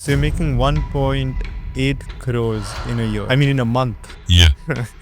So you're making 1.8 crores in a year. I mean, in a month. Yeah.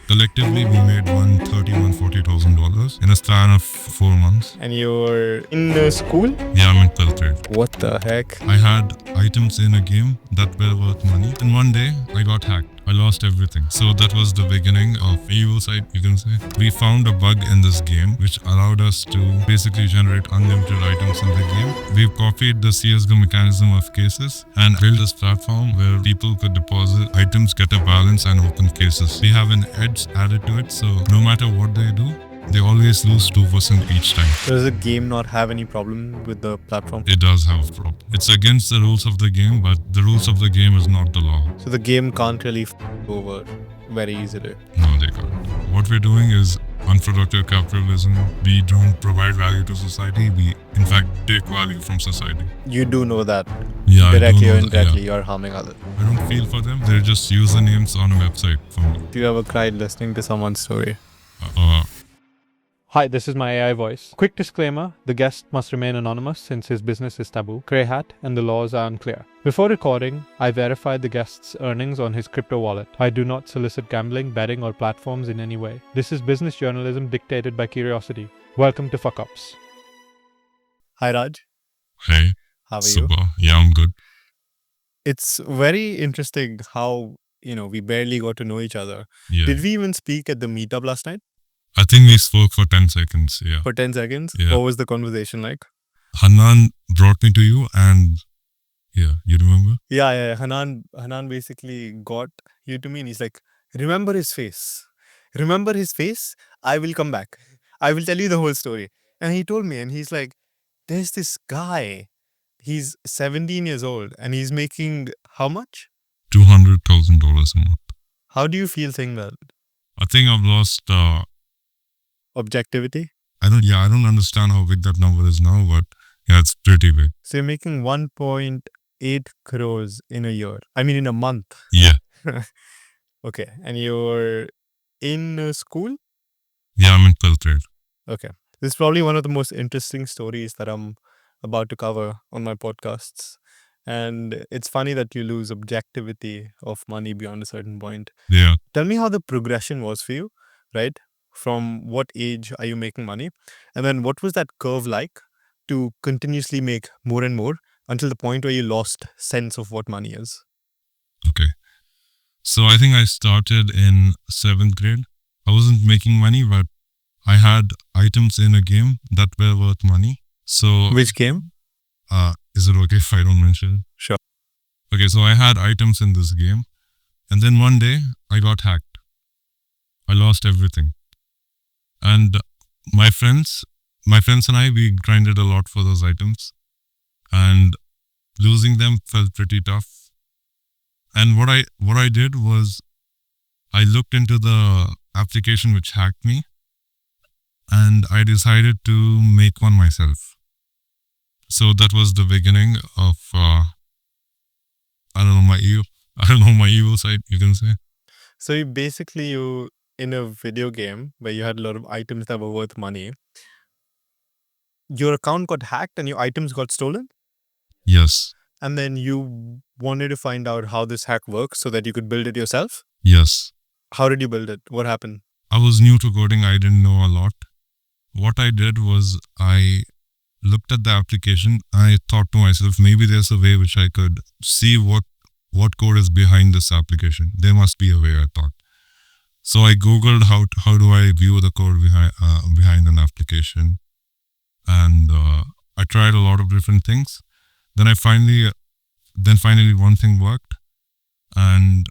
Collectively, we made $140,000 in a span of 4 months. And you're in school? Yeah, I'm in 12th grade. What the heck? I had items in a game that were worth money. And one day, I got hacked. I lost everything. So that was the beginning of evil side, you can say. We found a bug in this game which allowed us to basically generate unlimited items in the game. We copied the CSGO mechanism of cases and built this platform where people could deposit items, get a balance, and open cases. We have an edge added to it, so no matter what they do, they always lose 2% each time. Does the game not have any problem with the platform? It does have a problem. It's against the rules of the game, but the rules of the game is not the law. So the game can't really over very easily. No, they can't. What we're doing is unproductive capitalism. We don't provide value to society. We, in fact, take value from society. You do know that. Yeah, Directly I or do know that, indirectly, yeah. you're harming others. I don't feel for them. They're just usernames on a website for me. Do you ever cried listening to someone's story? Hi, this is my AI voice. Quick disclaimer, the guest must remain anonymous since his business is taboo, grey hat, and the laws are unclear. Before recording, I verified the guest's earnings on his crypto wallet. I do not solicit gambling, betting, or platforms in any way. This is business journalism dictated by curiosity. Welcome to Fuck Ups. Hi Raj, Hey, how are you? Subah. Yeah, I'm good. It's very interesting how, we barely got to know each other. Yeah. Did we even speak at the meetup last night? I think we spoke for 10 seconds, yeah. For 10 seconds? Yeah. What was the conversation like? Hanan brought me to you and yeah, you remember? Yeah. Hanan basically got you to me and he's like, remember his face. Remember his face? I will come back. I will tell you the whole story. And he told me and he's like, there's this guy. He's 17 years old and he's making how much? $200,000 a month. How do you feel saying that? I think I've lost, Objectivity? I don't understand how big that number is now, but yeah, it's pretty big. So you're making 1.8 crores in a year. I mean, in a month. Yeah. Okay. And you're in school? Yeah, I'm in 12th grade. Okay. This is probably one of the most interesting stories that I'm about to cover on my podcasts. And it's funny that you lose objectivity of money beyond a certain point. Yeah. Tell me how the progression was for you, right? From what age are you making money? And then what was that curve like to continuously make more and more until the point where you lost sense of what money is? Okay. So I think I started in 7th grade. I wasn't making money, but I had items in a game that were worth money. So Which game? is it okay if I don't mention it? Sure. Okay, so I had items in this game. And then one day I got hacked. I lost everything. And my friends and I, we grinded a lot for those items. And losing them felt pretty tough. And what I did was I looked into the application which hacked me and I decided to make one myself. So that was the beginning of my evil side, you can say. So you in a video game where you had a lot of items that were worth money, your account got hacked and your items got stolen? Yes. And then you wanted to find out how this hack works so that you could build it yourself? Yes. How did you build it? What happened? I was new to coding. I didn't know a lot. What I did was I looked at the application. I thought to myself, maybe there's a way which I could see what code is behind this application. There must be a way, I thought. So I Googled how do I view the code behind an application. And I tried a lot of different things. Then finally one thing worked. And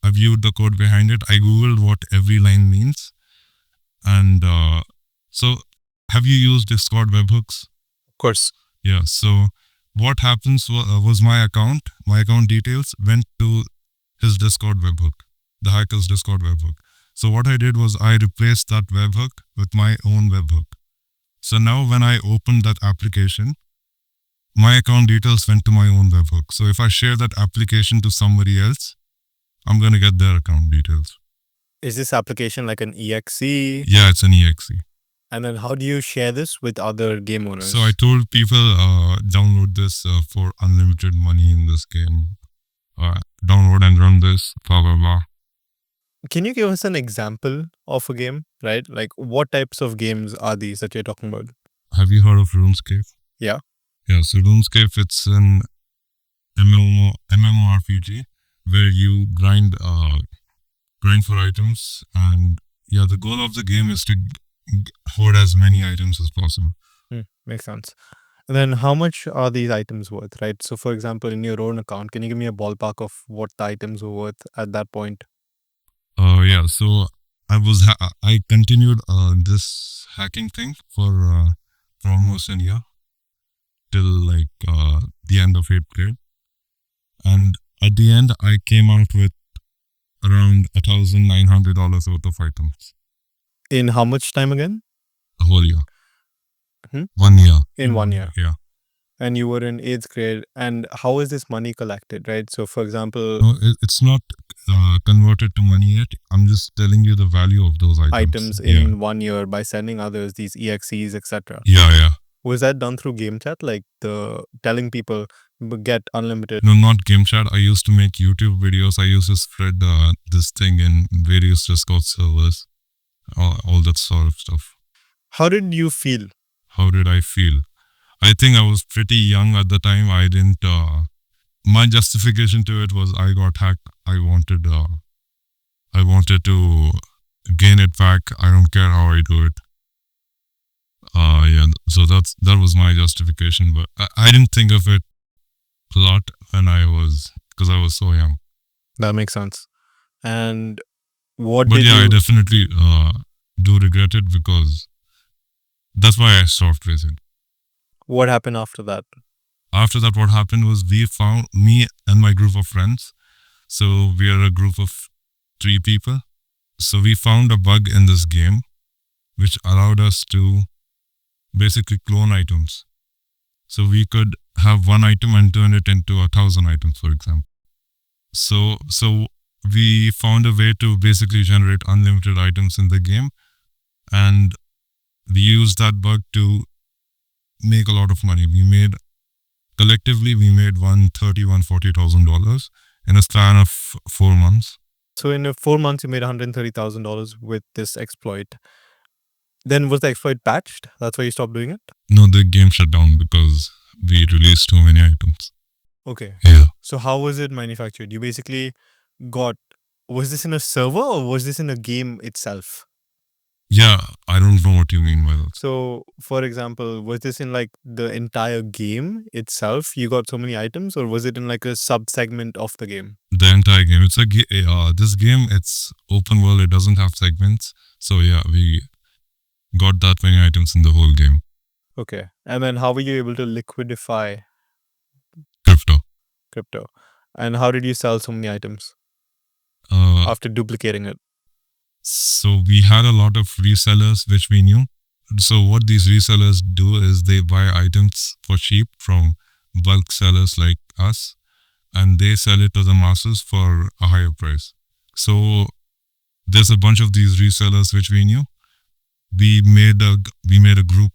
I viewed the code behind it. I Googled what every line means. And so have you used Discord webhooks? Of course. Yeah. So what happens was my account details went to his Discord webhook, the hacker's Discord webhook. So what I did was I replaced that webhook with my own webhook. So now when I opened that application, my account details went to my own webhook. So if I share that application to somebody else, I'm going to get their account details. Is this application like an EXE? Yeah, it's an EXE. And then how do you share this with other game owners? So I told people download this for unlimited money in this game. download and run this, blah, blah, blah. Can you give us an example of a game, right? Like what types of games are these that you're talking about? Have you heard of RuneScape? Yeah. Yeah, so RuneScape, it's an MMORPG where you grind for items, and yeah, the goal of the game is to hoard as many items as possible. Makes sense. And then how much are these items worth, right? So for example, in your own account, can you give me a ballpark of what the items were worth at that point? Yeah, so I continued this hacking thing for almost a year till like the end of 8th grade, and at the end I came out with around $1,900 worth of items. In how much time again? A whole year. 1 year. In 1 year. Yeah. And you were in 8th grade. And how is this money collected, right? So for example, No, it's not converted to money yet. I'm just telling you the value of those items in 1 year by sending others these EXEs, etc. Yeah. Was that done through game chat, like the telling people get unlimited? No, not game chat. I used to make YouTube videos. I used to spread this thing in various Discord servers, all that sort of stuff. How did you feel? How did I feel? I think I was pretty young at the time. I didn't. My justification to it was I got hacked. I wanted to gain it back. I don't care how I do it. Yeah. So that was my justification, but I didn't think of it a lot because I was so young. That makes sense. And what But did yeah, you... I definitely do regret it because that's why I stopped basically. What happened after that? After that, what happened was we found, me and my group of friends. So we are a group of 3 people. So we found a bug in this game which allowed us to basically clone items. So we could have one item and turn it into 1,000 items, for example. So we found a way to basically generate unlimited items in the game, and we used that bug to make a lot of money. Collectively we made $140,000 in a span of 4 months. So in 4 months, you made $130,000 with this exploit. Then was the exploit patched? That's why you stopped doing it? No, the game shut down because we released too many items. Okay. Yeah. So how was it manufactured? You basically was this in a server or was this in a game itself? Yeah, I don't know what you mean by that. So, for example, was this in like the entire game itself? You got so many items, or was it in like a sub-segment of the game? The entire game. It's this game, it's open world. It doesn't have segments. So yeah, we got that many items in the whole game. Okay. And then how were you able to liquidify crypto? And how did you sell so many items after duplicating it? So we had a lot of resellers which we knew. So what these resellers do is they buy items for cheap from bulk sellers like us, and they sell it to the masses for a higher price. So there's a bunch of these resellers which we knew. We made a group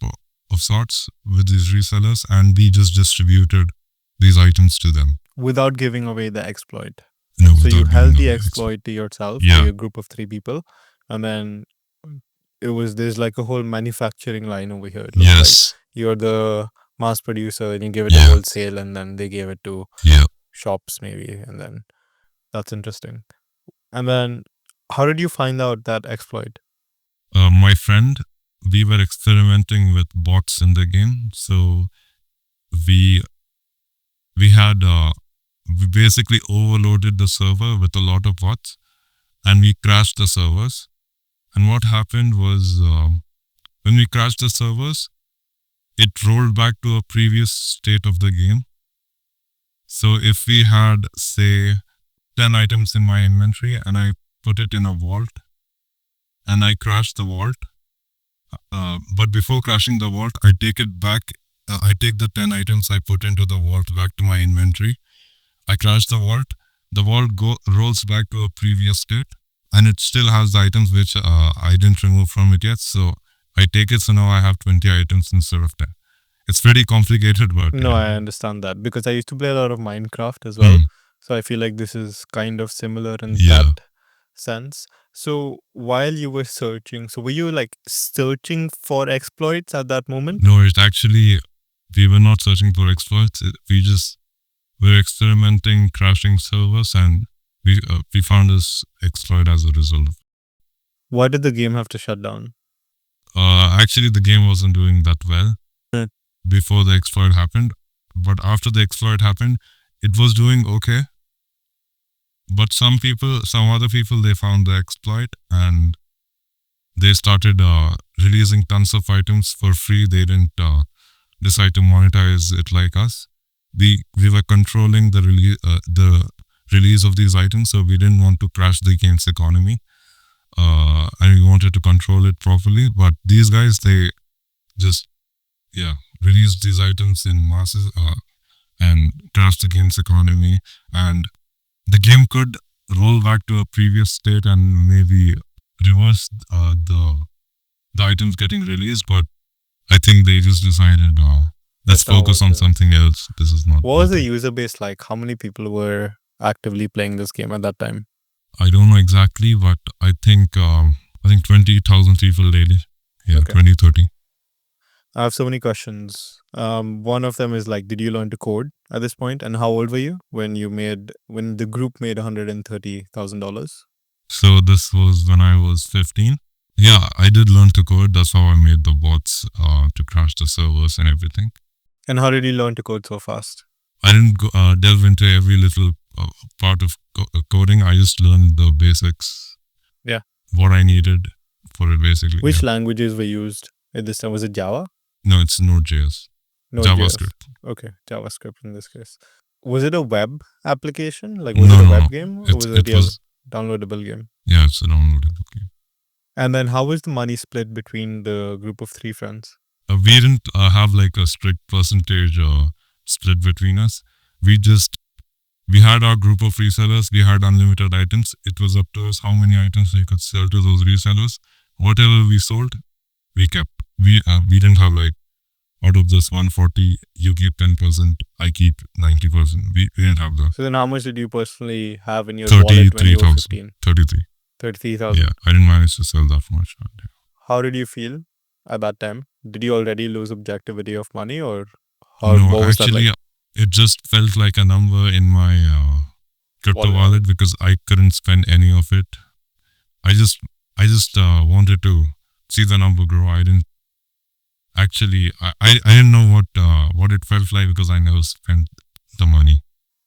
of sorts with these resellers, and we just distributed these items to them without giving away the exploit. No, so you held the exploit to yourself, to your group of 3 people, and then there's like a whole manufacturing line over here. Yes. Like you're the mass producer and you give it to wholesale, and then they gave it to shops maybe, and then that's interesting. And then how did you find out that exploit? My friend, we were experimenting with bots in the game, so we basically overloaded the server with a lot of bots, and we crashed the servers. And what happened was, when we crashed the servers, it rolled back to a previous state of the game. So if we had, say, 10 items in my inventory and I put it in a vault and I crashed the vault, but before crashing the vault, I take it back. I take the 10 items I put into the vault back to my inventory. I crash the vault rolls back to a previous state, and it still has the items which I didn't remove from it yet. So I take it, so now I have 20 items instead of 10. It's pretty complicated, but... No, I understand that because I used to play a lot of Minecraft as well. So I feel like this is kind of similar in Yeah. that sense. So while you were searching, so were you like searching for exploits at that moment? No, it actually, we were not searching for exploits. We just were experimenting, crashing servers, and we found this exploit as a result. Why did the game have to shut down? Actually, the game wasn't doing that well Hmm. before the exploit happened. But after the exploit happened, it was doing okay. But some other people, they found the exploit and they started releasing tons of items for free. They didn't decide to monetize it like us. We were controlling the release of these items, so we didn't want to crash the game's economy, and we wanted to control it properly. But these guys, they just released these items in masses and crashed the game's economy, and the game could roll back to a previous state and maybe reverse the items getting released, but I think they just decided let's That's not focus on worth it. something else. This is not. What was the worth it. user base like? How many people were actively playing this game at that time? I don't know exactly, but I think 20,000 people daily. Yeah, Okay. 20, 30. I have so many questions. One of them is like, did you learn to code at this point? And how old were you when the group made $130,000? So this was when I was 15. Yeah, I did learn to code. That's how I made the bots to crash the servers and everything. And how did you learn to code so fast? I didn't delve into every little part of coding. I just learned the basics. Yeah. What I needed for it, basically. Which yeah. languages were used at this time? Was it Java? No, it's Node.js. Node.js. JavaScript. Okay, JavaScript in this case. Was it a web application? Like, was No, it a no, web no. game? Or was it a downloadable game? Yeah, it's a downloadable game. And then how was the money split between the group of 3 friends? We didn't have like a strict percentage split between us. We had our group of resellers. We had unlimited items. It was up to us how many items we could sell to those resellers. Whatever we sold, we kept. We didn't have like, out of this 140, you keep 10%, I keep 90%. We didn't have that. So then how much did you personally have in your wallet when you were 15? 33. 33,000. Yeah, I didn't manage to sell that much. How did you feel at that time? Did you already lose objectivity of money, or No, what was actually, that like? it just felt like a number in my crypto wallet because I couldn't spend any of it. I just wanted to see the number grow. I didn't actually. I didn't know what it felt like because I never spent the money.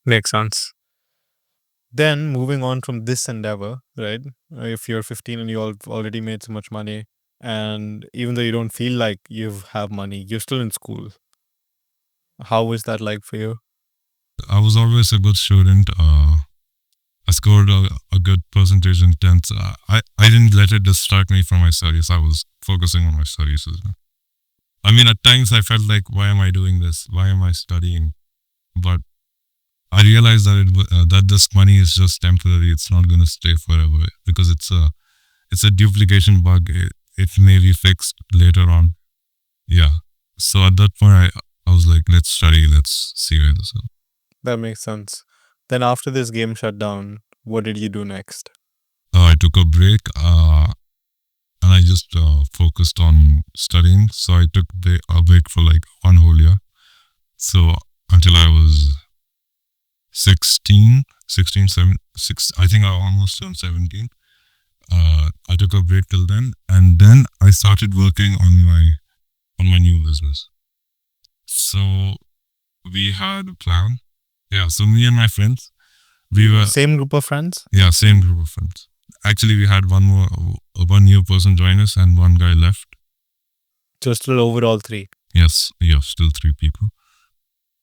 Makes sense. Then moving on from this endeavor, right? If you're 15 and you already made so much money, and even though you don't feel like you have money, you're still in school. How was that like for you? I was always a good student. I scored a good percentage in 10th. I didn't let it distract me from my studies. I was focusing on my studies as well. I mean, at times I felt like, why am I doing this? Why am I studying? But I realized that that this money is just temporary. It's not going to stay forever because it's a duplication bug. It may be fixed later on. Yeah. So at that point, I was like, let's study. Let's see where this goes. That makes sense. Then after this game shut down, what did you do next? I took a break and I just focused on studying. So I took a break for like 1 whole year. So until I was 16, 17, I think I almost turned 17. I took a break till then, and then I started working on my new business. So we had a plan. Yeah, so me and my friends, we were Same group of friends? yeah, same group of friends. Actually, we had one new person join us, and one guy left. So still overall 3. Yes, still 3 people.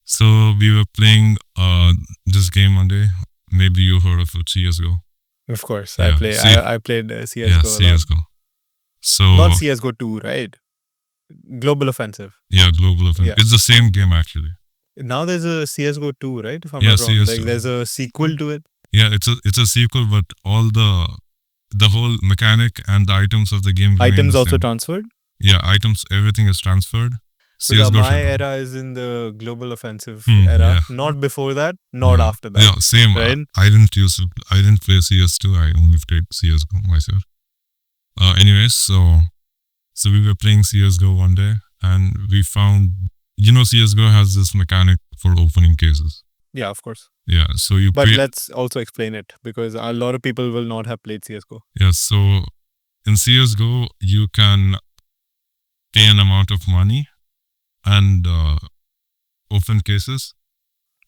So we were playing this game one day. Maybe you heard of it, CSGO. Of course, Yeah, I played CSGO. Yeah, a lot. CSGO. So Not CSGO 2, right? Global Offensive. yeah, Global Offensive. Yeah. It's the same game actually. Now there's a CSGO 2, right? If I'm Yeah, not wrong. CSGO. Like there's a sequel to it. Yeah, it's a sequel, but all the whole mechanic and the items of the game remain Items the also same. transferred. Yeah, items, everything is transferred. Because CSGO my shut down. era is in the global offensive Hmm, era. yeah. Not before that, not Yeah. after that. Yeah, same. Right? I didn't play CS2. I only played CSGO myself. Anyways, so we were playing CSGO one day, and we found, CSGO has this mechanic for opening cases. Yeah, of course. Yeah, so you But pay. let's also explain it because a lot of people will not have played CSGO. Yeah, so in CSGO you can pay an amount of money and open cases,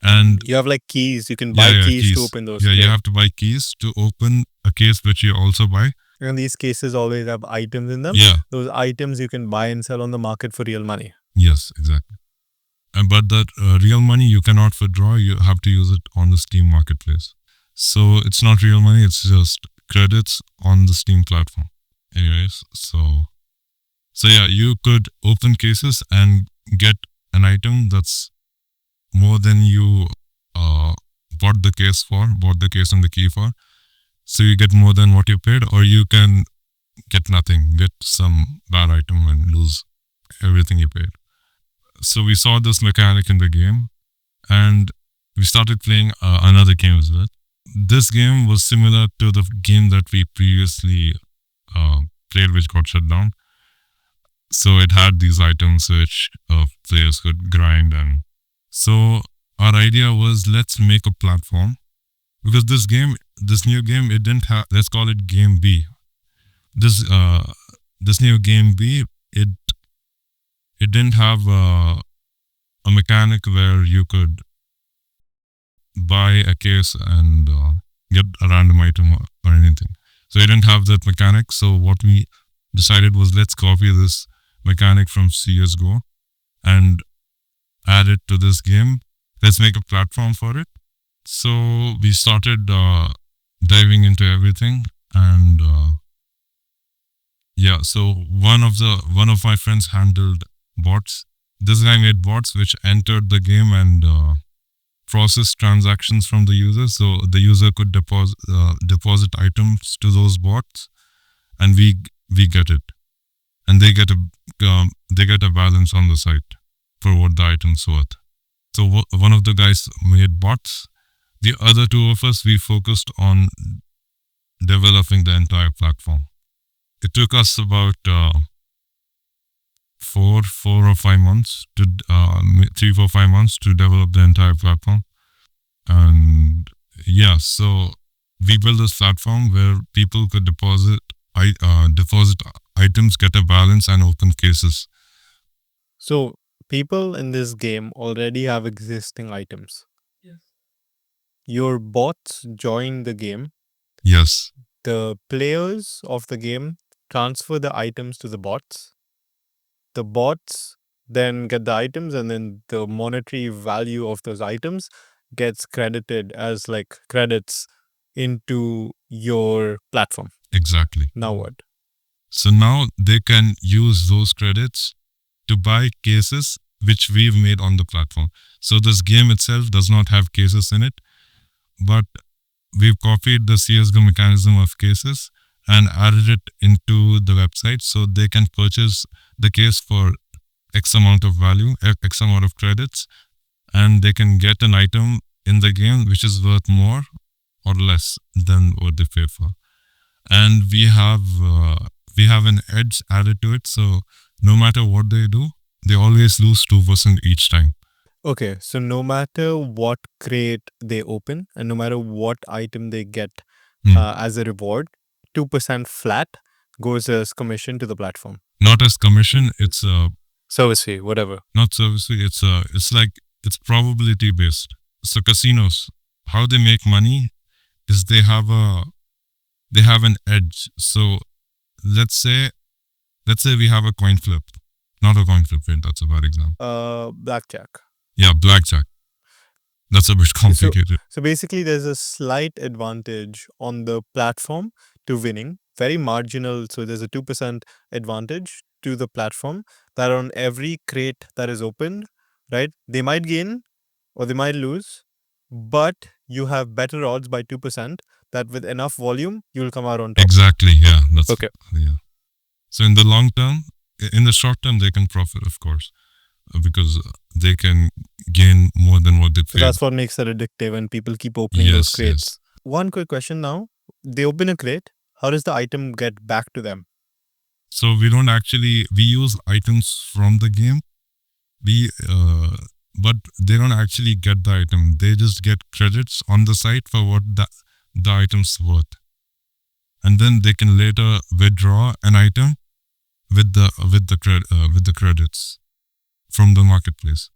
and You have like keys. You can yeah, buy yeah, keys to keys. open those. Yeah, you right? have to buy keys to open a case which you also buy. And these cases always have items in them. Yeah. Those items you can buy and sell on the market for real money. Yes, exactly. But that real money you cannot withdraw. You have to use it on the Steam marketplace. So it's not real money. It's just credits on the Steam platform. Anyways, so yeah, you could open cases and get an item that's more than you bought the case and the key for. So you get more than what you paid, or you can get nothing, get some bad item and lose everything you paid. So we saw this mechanic in the game, and we started playing another game as well. This game was similar to the game that we previously played, which got shut down. So it had these items which players could grind, and so our idea was, let's make a platform, because this new game, it didn't have. Let's call it Game B. This new Game B, it didn't have a mechanic where you could buy a case and get a random item or anything. So it didn't have that mechanic. So what we decided was, let's copy this mechanic from CSGO and add it to this game. Let's make a platform for it. So we started diving into everything, and yeah, so one of my friends handled bots. This guy made bots which entered the game and processed transactions from the user. So the user could deposit items to those bots, and we get it, and they get a balance on the site for what the item's worth. So one of the guys made bots. The other two of us, we focused on developing the entire platform. It took us about 4 or 5 months to 3, 4, 5 months to develop the entire platform. And yeah, so we built this platform where people could deposit items, get a balance, and open cases. So people in this game already have existing items. Yes. Your bots join the game. Yes, The players of the game transfer the items to the bots. The bots then get the items, and then the monetary value of those items gets credited as like credits into your platform. exactly. Now what? So now they can use those credits to buy cases which we've made on the platform. So this game itself does not have cases in it, but we've copied the CSGO mechanism of cases and added it into the website, so they can purchase the case for X amount of value, X amount of credits, and they can get an item in the game which is worth more or less than what they paid for. And we have an edge added to it, so no matter what they do, they always lose 2% each time. Okay, so no matter what crate they open and no matter what item they get as a reward, 2% flat goes as commission to the platform. Not as commission, it's Service fee, whatever. not service fee. It's probability based. So casinos, how they make money is they have an edge. So let's say we have a coin flip. Not a coin flip, wait, that's a bad example. Blackjack. Yeah, blackjack. That's a bit complicated. So basically, there's a slight advantage on the platform to winning, very marginal. So there's a 2% advantage to the platform that on every crate that is opened, right? They might gain or they might lose, but you have better odds by 2% that with enough volume, you'll come out on top. Exactly, yeah. Okay. Yeah. So in the long term, in the short term, they can profit, of course. because they can gain more than what they So paid. that's what makes it addictive, and people keep opening those Yes, crates. yes. One quick question now. They open a crate. How does the item get back to them? So we don't actually, we use items from the game. But they don't actually get the item. They just get credits on the site for what the item's worth. And then they can later withdraw an item with the credits from the marketplace.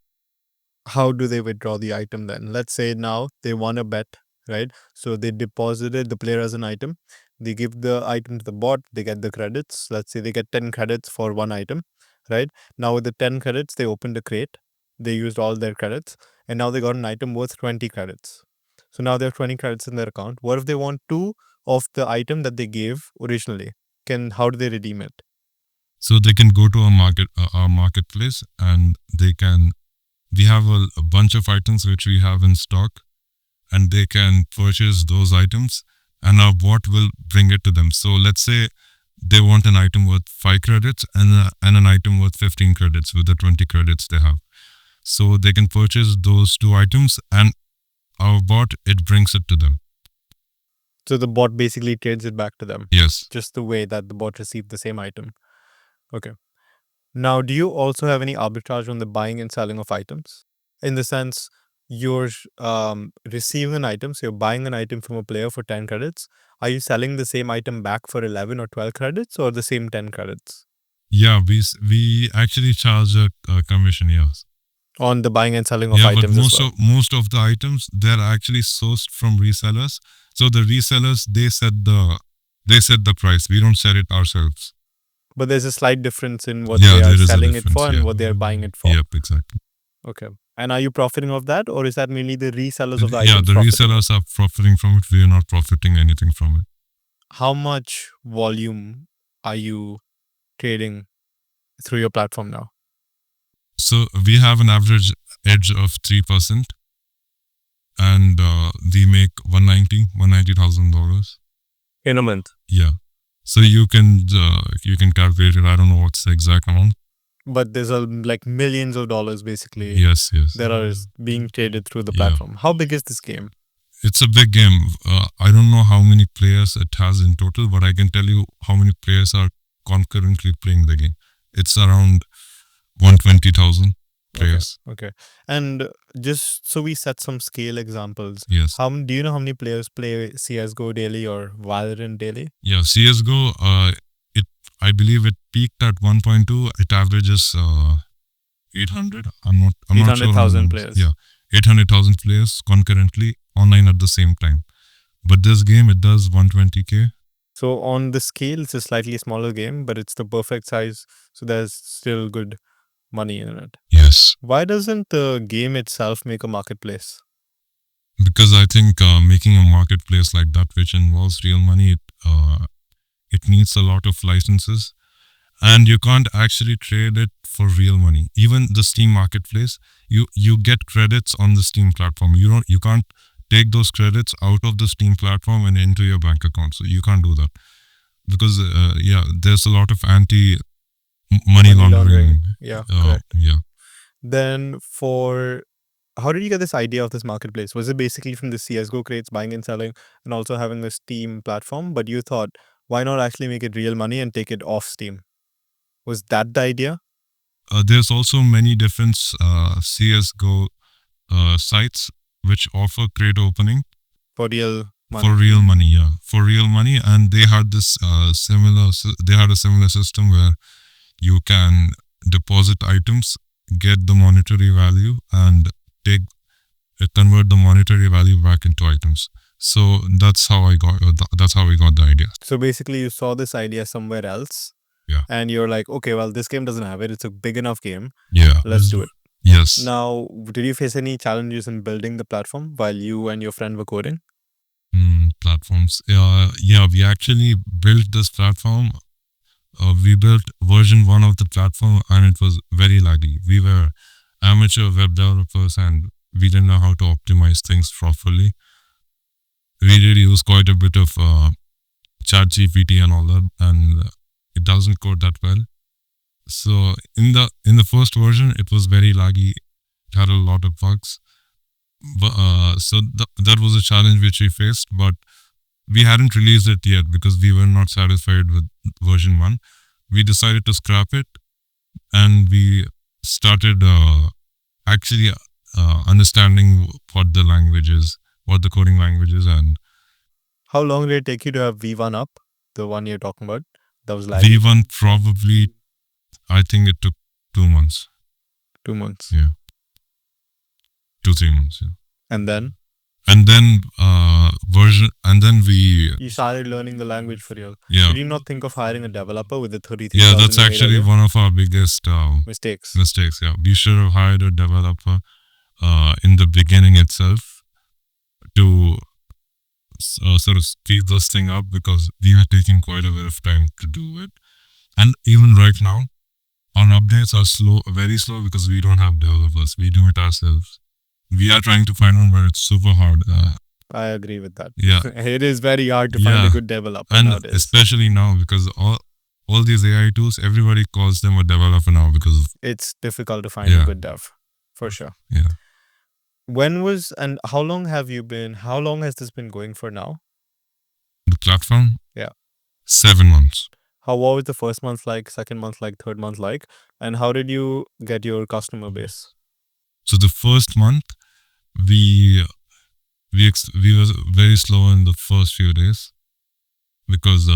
How do they withdraw the item then? Let's say now they won a bet, right? So they deposited the player as an item. They give the item to the bot, they get the credits. Let's say they get 10 credits for one item, right? Now with the 10 credits, they opened a crate. They used all their credits, and now they got an item worth 20 credits. So now they have 20 credits in their account. What if they want two of the item that they gave originally? How do they redeem it? So they can go to our marketplace, and we have a bunch of items which we have in stock, and they can purchase those items, and our bot will bring it to them. So let's say they want an item worth 5 credits and an item worth 15 credits with the 20 credits they have. So they can purchase those two items, and our bot, it brings it to them. So the bot basically trades it back to them. Yes. Just the way that the bot received the same item. Okay. Now, do you also have any arbitrage on the buying and selling of items? In the sense, you're receiving an item, so you're buying an item from a player for 10 credits. Are you selling the same item back for 11 or 12 credits, or the same 10 credits? Yeah, we actually charge a commission, yes. On the buying and selling of Yeah, items but as well. most of the items, they're actually sourced from resellers. So the resellers, they set the price. We don't set it ourselves. But there's a slight difference in what Yeah, they there are is a selling it difference, for and yeah. what they are buying it for. Yep, exactly. Okay. And are you profiting of that, or is that mainly the resellers of the Yeah, items the profiting? resellers are profiting from it. We are not profiting anything from it. How much volume are you trading through your platform now? So we have an average edge of 3%, and we make $190,000 In a month. Yeah. So you can calculate it. I don't know what's the exact amount. But there's like millions of dollars basically Yes. that are being traded through the Yeah. platform. How big is this game? It's a big game. I don't know how many players it has in total, but I can tell you how many players are concurrently playing the game. It's around 120,000 players. Okay. And just so we set some scale examples, Yes. do you know how many players play CSGO daily or Valorant daily? Yeah. CSGO. I believe it peaked at 1.2. It averages 800. I'm not sure. 800,000 players. Yeah, 800,000 players concurrently online at the same time. But this game, it does 120K. So on the scale, it's a slightly smaller game, but it's the perfect size. So there's still good money in it. Yes. Why doesn't the game itself make a marketplace? Because I think making a marketplace like that, which involves real money, it needs a lot of licenses, and you can't actually trade it for real money. Even the Steam marketplace, you get credits on the Steam platform. You can't take those credits out of the Steam platform and into your bank account. So you can't do that because there's a lot of anti-money laundering. Yeah, correct. Yeah. Then how did you get this idea of this marketplace? Was it basically from the CSGO crates, buying and selling, and also having a Steam platform? But you thought, why not actually make it real money and take it off Steam? Was that the idea? There's also many different CSGO sites which offer crate opening For real money. for real money. Yeah, for real money, and they had this similar. They had a similar system where you can deposit items, get the monetary value, and convert the monetary value back into items. So that's how we got the idea. So basically, you saw this idea somewhere else. Yeah. And you're like, okay, well, this game doesn't have it. It's a big enough game. Yeah. Let's do it. Yes. Now, did you face any challenges in building the platform while you and your friend were coding? Platforms. Yeah, we actually built this platform. We built version 1 of the platform, and it was very laggy. We were amateur web developers, and we didn't know how to optimize things properly. We did use quite a bit of ChatGPT and all that, and it doesn't code that well. So in the first version, it was very laggy. It had a lot of bugs. But so that was a challenge which we faced, but we hadn't released it yet because we were not satisfied with version 1. We decided to scrap it, and we started actually understanding what the language is, what the coding language is. And How long did it take you to have V1 up? The one you're talking about? That was laggy? V1 probably, I think it took 2 months. 2 months. Yeah. 2-3 months. Yeah. And then And then we you started learning the language for real. yeah Did you not think of hiring a developer with the 33,000 yeah that's you made actually earlier? one of our biggest Mistakes. mistakes. Yeah, we should have hired a developer in the beginning itself to sort of speed this thing up, because we were taking quite a bit of time to do it. And even right now, our updates are slow, very slow, because we don't have developers. We do it ourselves. We are trying to find one, but it's super hard. I agree with that. Yeah. It is very hard to find a Yeah. good developer And nowadays. especially now, because all these AI tools, everybody calls them a developer now because of, It's difficult to find a Yeah. good dev, for sure. yeah. How long has this been going for now? The platform? Yeah. 7 months. What was the first month like, second month like, third month like? And how did you get your customer base? So the first month, we were very slow in the first few days, because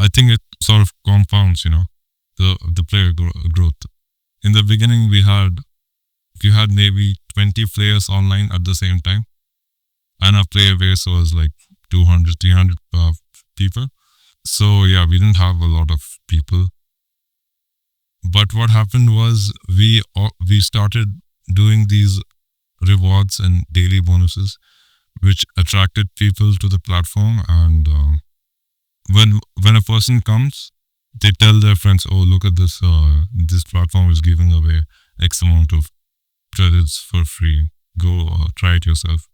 I think it sort of compounds, the player growth. In the beginning, we had maybe 20 players online at the same time, and our player base was like 200, 300 people. So yeah, we didn't have a lot of people. But what happened was we started doing these rewards and daily bonuses, which attracted people to the platform. And when a person comes, they tell their friends, "Oh, look at this! This platform is giving away X amount of credits for free. Go try it yourself."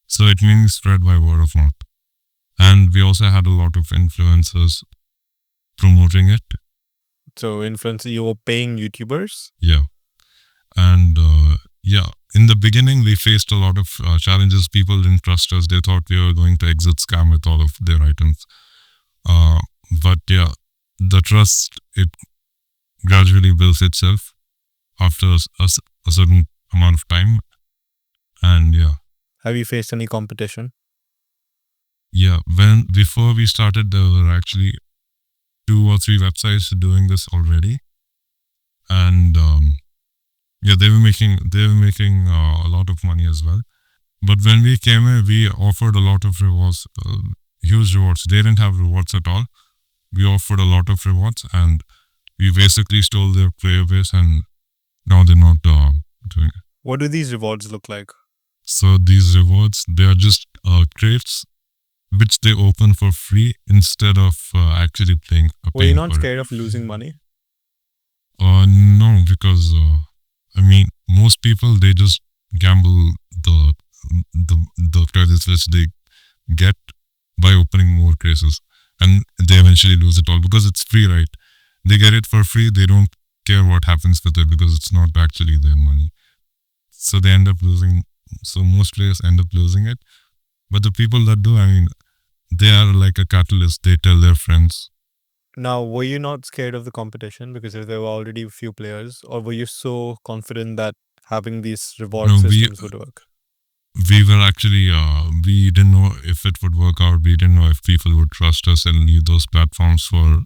So it means spread by word of mouth. And we also had a lot of influencers promoting it. So you were paying YouTubers? Yeah. And in the beginning, we faced a lot of challenges. People didn't trust us. They thought we were going to exit scam with all of their items. But yeah, the trust, it gradually builds itself after a certain amount of time. And yeah. Have you faced any competition? Yeah, before we started, there were actually 2 or 3 websites doing this already. And yeah, they were making a lot of money as well. But when we came in, we offered a lot of rewards, huge rewards. They didn't have rewards at all. We offered a lot of rewards, and we basically stole their player base, and now they're not doing it. What do these rewards look like? So these rewards, they are just crates which they open for free instead of actually paying. Were you not scared of losing money? No, because I mean, most people, they just gamble the credits which they get by opening more cases, and they eventually lose it all because it's free, right? They get it for free. They don't care what happens with it because it's not actually their money. So they end up losing. So most players end up losing it. But the people that do, I mean, they are like a catalyst. They tell their friends. Now, were you not scared of the competition because there were already a few players, or were you so confident that having these reward systems would work? We were actually, we didn't know if it would work out. We didn't know if people would trust us and leave those platforms for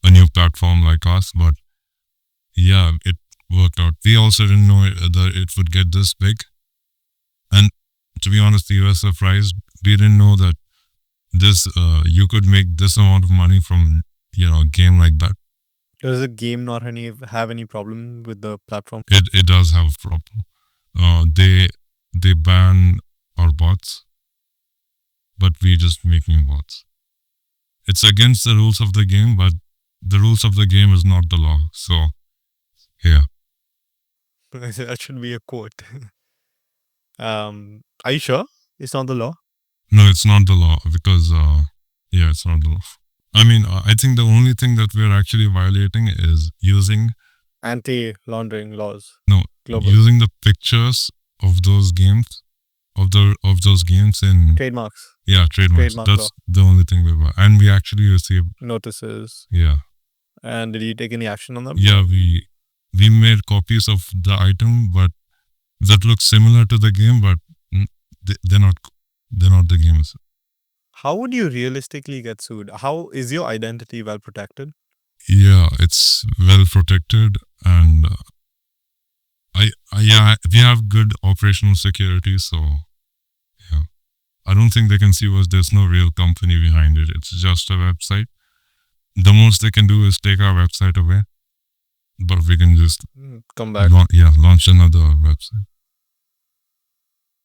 a new platform like us. But yeah, it worked out. We also didn't know that it would get this big. And to be honest, we were surprised. We didn't know that you could make this amount of money from a game like that. Does the game not have any problem with the platform? It does have a problem. They ban our bots, but we just make new bots. It's against the rules of the game, but the rules of the game is not the law. So yeah. That should be a quote. Are you sure it's not the law? No, it's not the law because it's not the law. I mean, I think the only thing that we're actually violating is using Anti-laundering laws. no Global. using the pictures of those games of those games in Trademarks. trademarks. Trademark That's law. the only thing and we actually received Notices. yeah And did you take any action on them? yeah we made copies of the item but that looks similar to the game but they're not the games. How would you realistically get sued? How is your identity well protected? Yeah, it's well protected and we have good operational security, so yeah. I don't think they can see us. There's no real company behind it. It's just a website. The most they can do is take our website away, but we can just Come back. launch another website.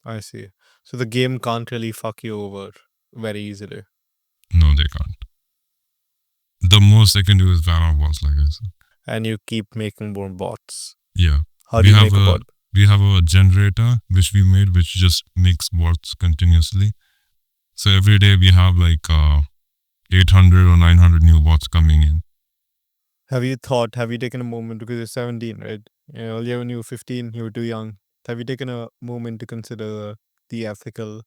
I see. So the game can't really fuck you over very easily. No, they can't. The most they can do is ban our bots, like I said. And you keep making more bots. Yeah. How do you make a bot? We have a generator which we made, which just makes bots continuously. So every day we have like 800 or 900 new bots coming in. Have you taken a moment, because you're 17, right? Earlier when you were 15, you were too young. Have you taken a moment to consider the ethical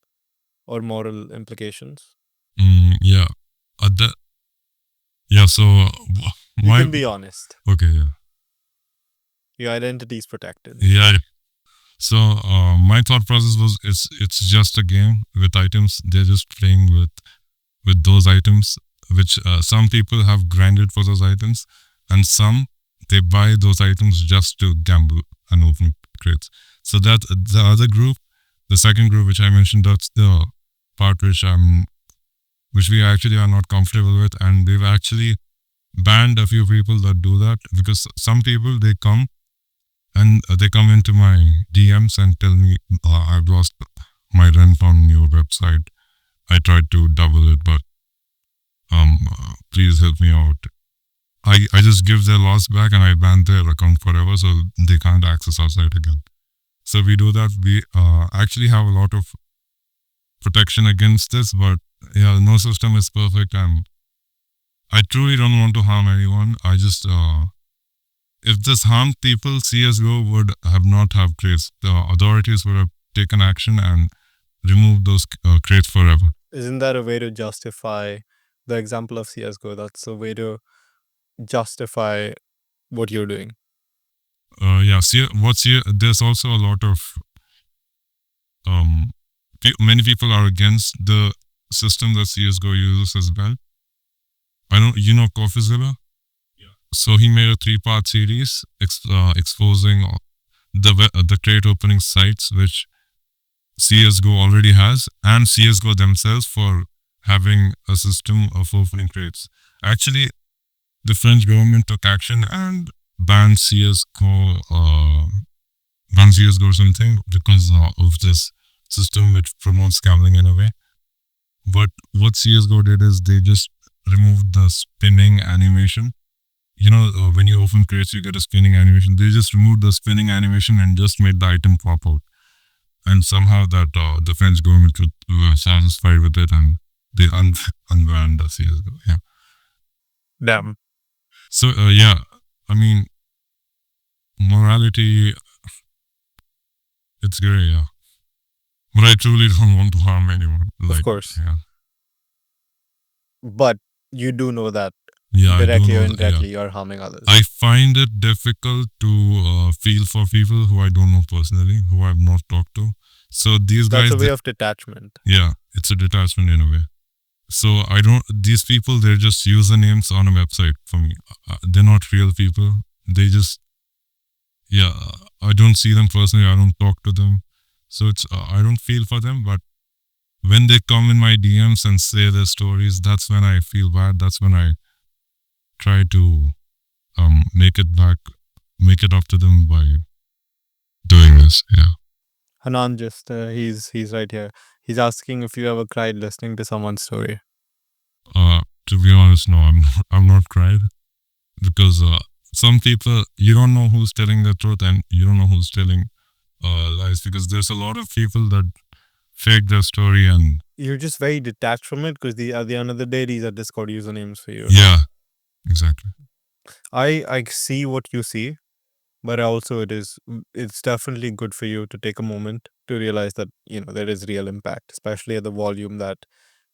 or moral implications? Yeah. So You can be honest. Okay, yeah. Your identity is protected. Yeah. So my thought process was it's just a game with items. They're just playing with those items, which some people have grinded for those items, and some they buy those items just to gamble and open crates. So that the other group, the second group which I mentioned, that's the part which we actually are not comfortable with, and we've actually banned a few people that do that, because some people they come into my DMs and tell me I've lost my rent on your website. I tried to double it, but please help me out. I just give their loss back and I ban their account forever, so they can't access our site again. So we do that. We actually have a lot of protection against this, but yeah, no system is perfect, and I truly don't want to harm anyone. I just if this harmed people, CSGO would not have crates. The authorities would have taken action and removed those crates forever. Isn't that a way to justify the example of CSGO? That's a way to justify what you're doing. There's also a lot of many people are against the system that CSGO uses as well. Coffeezilla? Yeah. So he made a 3-part series exposing the crate opening sites which CSGO already has, and CSGO themselves for having a system of opening crates. Actually, the French government took action and banned CSGO or something because of this system which promotes gambling in a way. But what CSGO did is they just removed the spinning animation. When you open crates, you get a spinning animation. They just removed the spinning animation and just made the item pop out. And somehow that the French government was satisfied with it, and they unbanned the CSGO. Yeah. Damn. So I mean, morality, it's gray, yeah. But I truly don't want to harm anyone. Of course. Yeah. But you do know that Yeah, directly or indirectly you're harming others. I find it difficult to feel for people who I don't know personally, who I've not talked to. So these guys... That's a way of detachment. Yeah, it's a detachment in a way. So these people, they're just usernames on a website for me. They're not real people. They just, I don't see them personally. I don't talk to them. So I don't feel for them, but when they come in my DMs and say their stories, that's when I feel bad. That's when I try to make it up to them by doing this. Yeah. Hanan he's right here. He's asking if you ever cried listening to someone's story. To be honest, no, I'm not cried, because some people, you don't know who's telling the truth and you don't know who's telling lies, because there's a lot of people that fake their story and You're just very detached from it because at the end of the day, these are Discord usernames for you. yeah, exactly. I see what you see, but also it's definitely good for you to take a moment to realize that there is real impact, especially at the volume that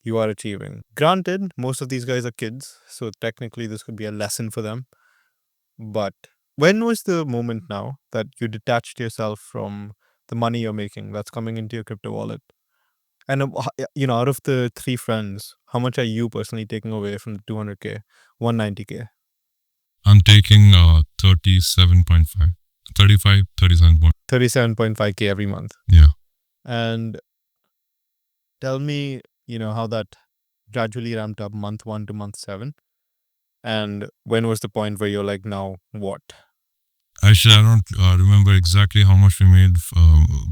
you are achieving. Granted, most of these guys are kids, so technically this could be a lesson for them. But when was the moment now that you detached yourself from the money you're making that's coming into your crypto wallet? And out of the 3 friends, how much are you personally taking away from the 200K, 190K? I'm taking 37.5, 35, 37 point. 37.5K every month. Yeah. And tell me, how that gradually ramped up month 1 to month 7. And when was the point where you're like, now what? Actually, I don't remember exactly how much we made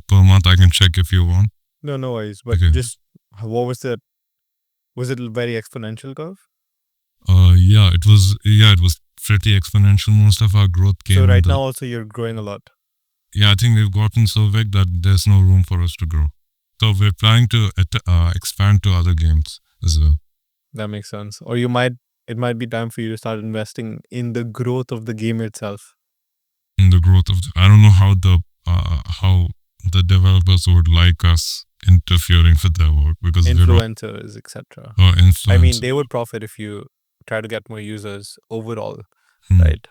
per month. I can check if you want. No worries. But Okay. just what was that? Was it a very exponential curve? It was pretty exponential. Most of our growth came. So right now also you're growing a lot. Yeah, I think we've gotten so big that there's no room for us to grow. So we're planning to expand to other games as well. That makes sense. Or it might be time for you to start investing in the growth of the game itself. In the growth of, I don't know how the developers would like us interfering with their work because Influencers, etc. I mean, they would profit if you try to get more users overall, right?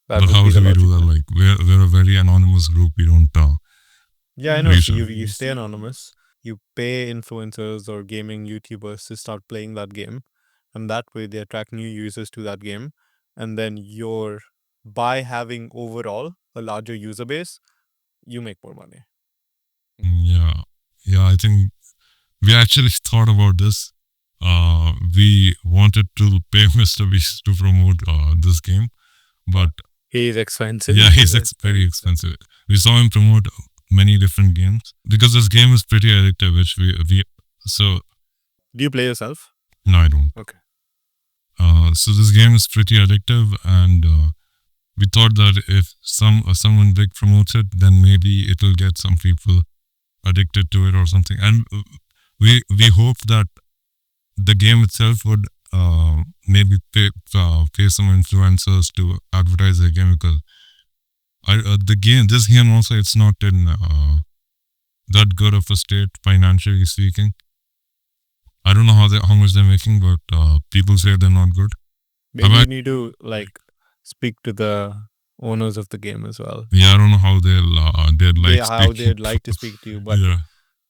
That But would how be the do we do logic. that? Like we're a very anonymous group. We don't. Yeah, I know. So research. you stay anonymous. You pay influencers or gaming YouTubers to start playing that game, and that way they attract new users to that game. And then by having overall a larger user base, you make more money. Yeah. I think we actually thought about this. We wanted to pay Mr. Beast to promote this game, but He's expensive. yeah, he's very expensive. We saw him promote many different games because this game is pretty addictive. Which we so. Do you play yourself? No, I don't. Okay. So this game is pretty addictive, and we thought that if someone big promotes it, then maybe it will get some people addicted to it or something. And we hope that the game itself would maybe pay some influencers to advertise the game, because this game also, it's not in that good of a state financially speaking. I don't know how much they're making, but people say they're not good. Maybe you need to speak to the owners of the game as well. Yeah, I don't know how they'd like to speak to you, but yeah,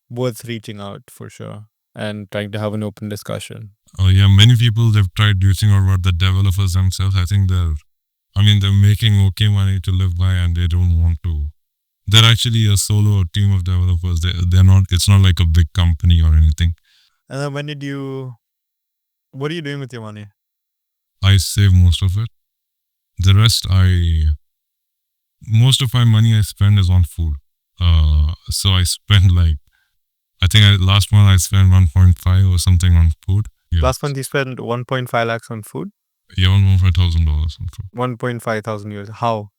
worth reaching out for sure and trying to have an open discussion. Yeah, many people, they've tried reaching out, but the developers themselves, I think they're making okay money to live by, and they don't want to. They're actually a solo team of developers. They're not. It's not like a big company or anything. And then what are you doing with your money? I save most of it. The rest, most of my money I spend is on food. So I spend I think last month I spent 1.5 or something on food. Yeah. Last month you spent 1.5 lakhs on food? Yeah, $1,500 on food. 1.5 thousand euros. How?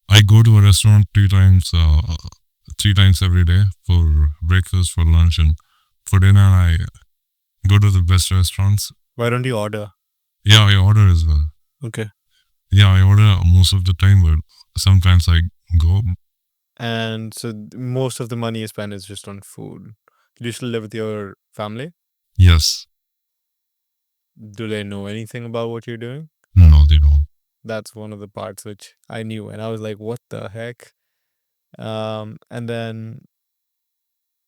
I go to a restaurant 3 times every day for breakfast, for lunch, and for dinner. I go to the best restaurants. Why don't you order? Yeah, I order as well. Okay. Yeah, I order most of the time, but sometimes I go. And so most of the money you spend is just on food. Do you still live with your family? Yes. Do they know anything about what you're doing? No, they don't. That's one of the parts which I knew, and I was like, what the heck? And then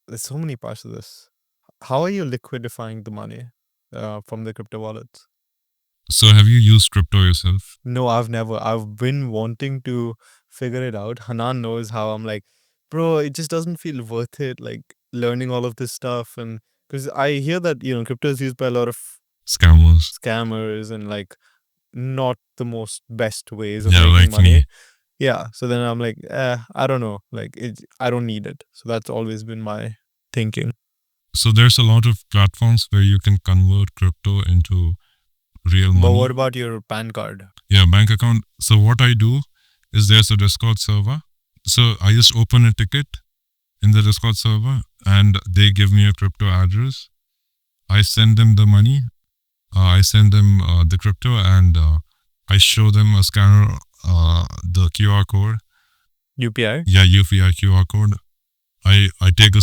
there's so many parts of this. How are you liquidifying the money from the crypto wallets? So have you used crypto yourself? No, I've never. I've been wanting to figure it out. Hanan knows how. I'm like, bro, it just doesn't feel worth it, like learning all of this stuff. And because I hear that, crypto is used by a lot of scammers and not the most best ways of making money. Me. Yeah. So then I'm like, I don't know. I don't need it. So that's always been my thinking. So there's a lot of platforms where you can convert crypto into real money. But what about your PAN card? Yeah, bank account. So what I do is there's a Discord server. So I just open a ticket in the Discord server, and they give me a crypto address. I send them the money. I send them the crypto, and I show them a scanner, the QR code. UPI. Yeah, UPI QR code. I take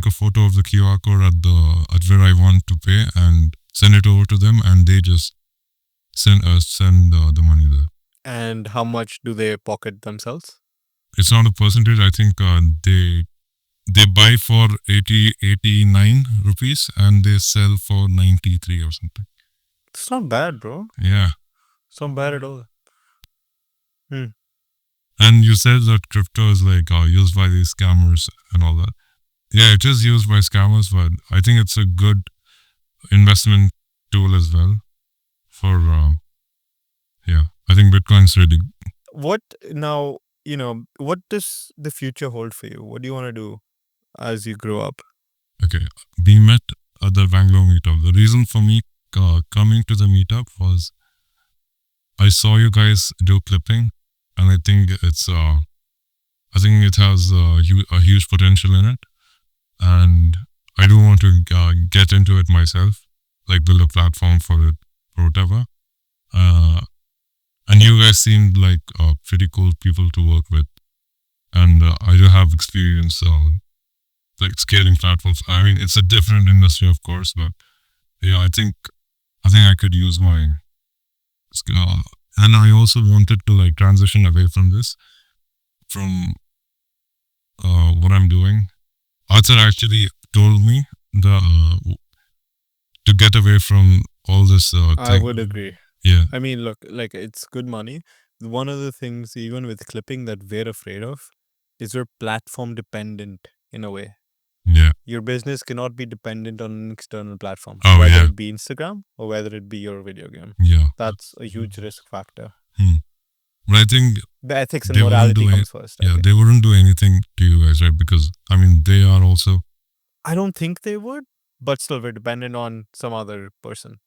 a photo of the QR code at where I want to pay and send it over to them, and they just send the money there. And how much do they pocket themselves? It's not a percentage. I think they buy for 89 rupees and they sell for 93 or something. It's not bad, bro. Yeah. It's not bad at all. And you said that crypto is like used by these scammers and all that. Yeah, it is used by scammers, but I think it's a good investment tool as well. For yeah, I think Bitcoin's really. What now? What does the future hold for you? What do you want to do as you grow up? Okay, we met at the Bangalore meetup. The reason for me coming to the meetup was I saw you guys do clipping, and I think it has a huge potential in it, and I do want to get into it myself, like build a platform for it or whatever. And you guys seemed like pretty cool people to work with, and I do have experience like scaling platforms. I mean, it's a different industry, of course, but yeah, I think I could use my and I also wanted to like transition away from this, from what I'm doing. Arthur actually told me to get away from all this I would agree. Yeah. I mean, look, like it's good money. One of the things, even with clipping, that we're afraid of is we're platform dependent in a way. Yeah. Your business cannot be dependent on an external platform, Oh, whether yeah. it be Instagram or whether it be your video game. Yeah. That's a huge risk factor. But I think the ethics and morality comes first. Yeah, they wouldn't do anything to you guys, right? Because I mean, they are also. I don't think they would, but still, we're dependent on some other person.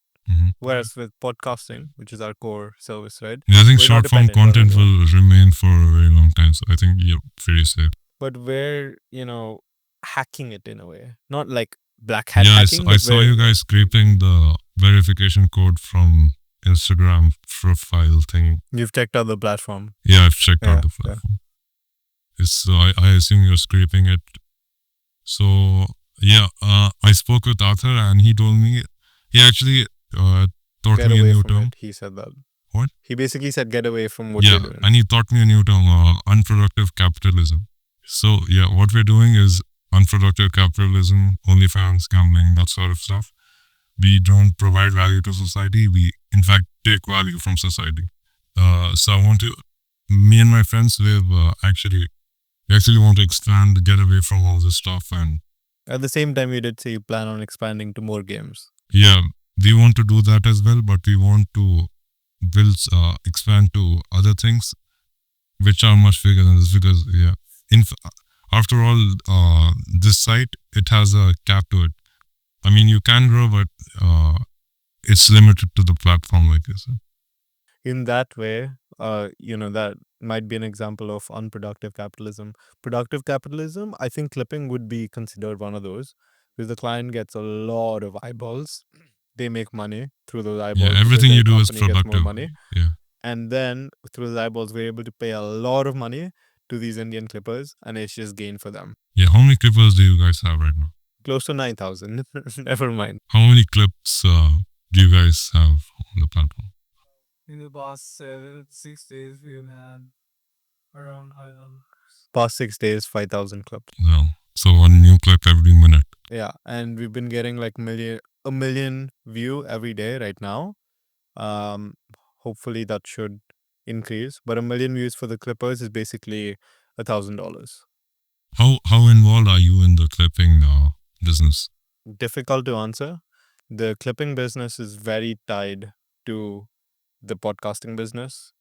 Whereas with podcasting, which is our core service, right? Yeah, I think short form content will remain for a very long time. So I think you're pretty safe. But we're, hacking it in a way. Not like black hat Yeah, hacking. I saw you guys scraping the verification code from Instagram profile thing. You've checked out the platform. Yeah, I've checked out the platform. It's I assume you're scraping it. So yeah, I spoke with Arthur and he told me he actually taught me a new term. He said that. What? He basically said get away from what you're doing. And he taught me a new term, unproductive capitalism. So yeah, what we're doing is unproductive capitalism, OnlyFans, gambling, that sort of stuff. We don't provide value to society. We, in fact, take value from society. So me and my friends, we actually want to expand, get away from all this stuff. And at the same time, you did say you plan on expanding to more games. Yeah, we want to do that as well, but we want to expand to other things which are much bigger than this, because after all, this site, it has a cap to it. I mean, you can grow, but it's limited to the platform, like I said. In that way, that might be an example of unproductive capitalism. Productive capitalism, I think clipping would be considered one of those, because the client gets a lot of eyeballs. They make money through those eyeballs. Yeah, everything you do is productive. Money. Yeah. And then through those eyeballs, we're able to pay a lot of money to these Indian clippers, and it's just gain for them. Yeah, how many clippers do you guys have right now? Close to 9,000. Never mind. How many clips do you guys have on the platform? In the past 6 days, we've had around 5,000. Past 6 days, 5,000 clips. No. So one new clip every minute. Yeah, and we've been getting like a million view every day right now. Hopefully that should increase, but 1 million views for the clippers is basically $1,000. How involved are you in the clipping business? Difficult to answer. The clipping business is very tied to the podcasting business,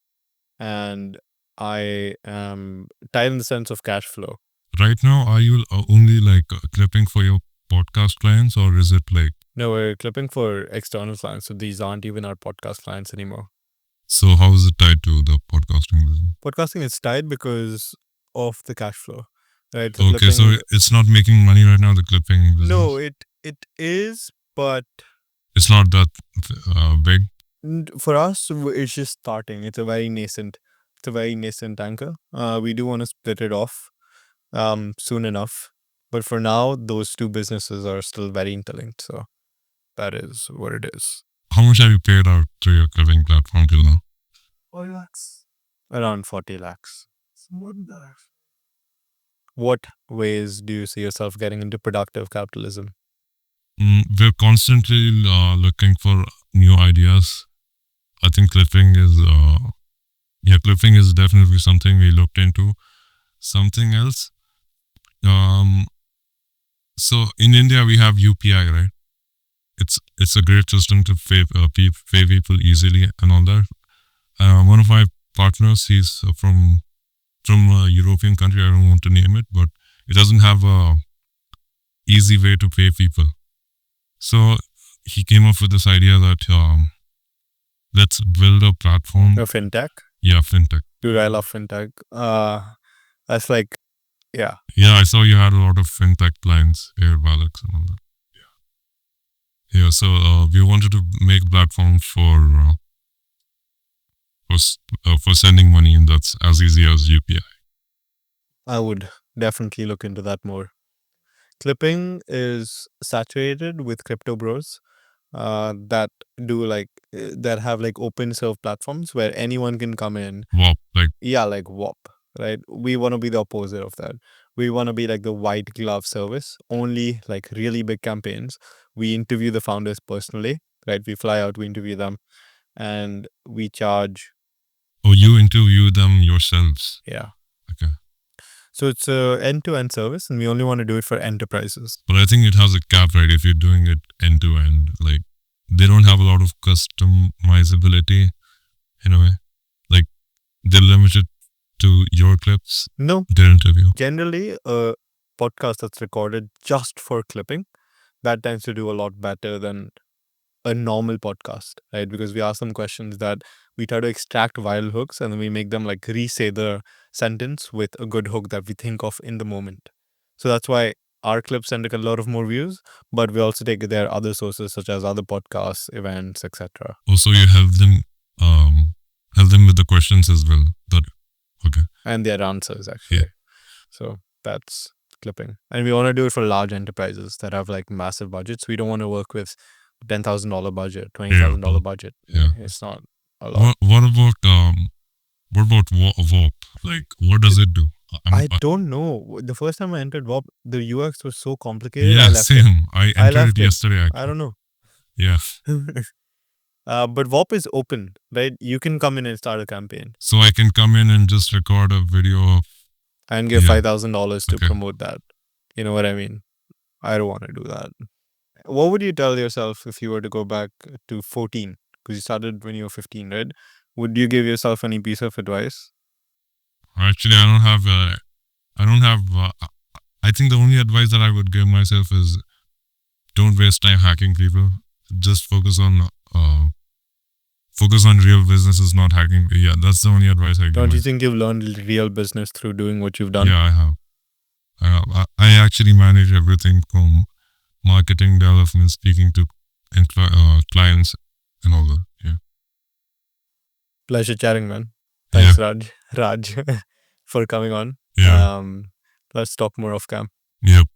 and I am tied in the sense of cash flow. Right now, are you only like clipping for your podcast clients, or is it like? No, we're clipping for external clients, so these aren't even our podcast clients anymore. So how is it tied to the podcasting business? Podcasting is tied because of the cash flow. right? So Okay, so it's not making money right now, the clipping business? no, it is, but It's not that big? for us, it's just starting. It's a very nascent anchor. We do want to split it off soon enough, but for now, those two businesses are still very interlinked. So that is what it is. How much have you paid out to your clipping platform till now? 4 lakhs. Around 40 lakhs. It's more than that. What ways do you see yourself getting into productive capitalism? We're constantly looking for new ideas. I think clipping is definitely something we looked into. Something else. So in India we have UPI, right? It's a great system to pay people easily and all that. One of my partners, he's from a European country. I don't want to name it, but it doesn't have a easy way to pay people. So he came up with this idea that let's build a platform. A fintech? Yeah, fintech. Dude, I love fintech. That's like, yeah. Yeah, I saw you had a lot of fintech clients, Air Wallets and all that. Yeah, so we wanted to make a platform for sending money, and that's as easy as UPI. I would definitely look into that more. Clipping is saturated with crypto bros that do that have like open serve platforms where anyone can come in. Wow, like WOP, right? We want to be the opposite of that. We want to be like the white glove service, only like really big campaigns. We interview the founders personally, right? We fly out, we interview them, and we charge. oh, you interview them yourselves. Yeah. Okay. So it's a end-to-end service, and we only want to do it for enterprises. But I think it has a cap, right? If you're doing it end to end, like they don't have a lot of customizability in a way. Like they're limited to your clips, No, their interview. generally, a podcast that's recorded just for clipping, that tends to do a lot better than a normal podcast, right? Because we ask them questions that we try to extract viral hooks, and then we make them like re-say the sentence with a good hook that we think of in the moment. So that's why our clips tend to get a lot of more views, but we also take their other sources such as other podcasts, events, etc. Also, you help them with the questions as well. Okay. And their answers actually. Yeah. So that's clipping. And we want to do it for large enterprises that have like massive budgets. We don't want to work with $10,000 budget, $20,000 budget. Yeah. It's not a lot. What about WOP? Like, what does it do? I don't know. The first time I entered WOP, the UX was so complicated. Yeah, I left same. It. I I entered left it it. yesterday. Actually. I don't know. Yeah. But WOP is open, right? You can come in and start a campaign. So I can come in and just record a video of and give Yeah. $5,000 to Okay. promote that. You know what I mean? I don't want to do that. What would you tell yourself if you were to go back to 14? Because you started when you were 15, right? Would you give yourself any piece of advice? Actually, I don't have. I think the only advice that I would give myself is don't waste time hacking people. Just focus on real businesses, not hacking. Yeah, that's the only advice I give. Don't you myself. think you've learned real business through doing what you've done? Yeah, I have. I actually manage everything from marketing, development, speaking to clients, and all that. Yeah. Pleasure chatting, man. Thanks, Raj, for coming on. Yeah. Let's talk more off cam. Yep.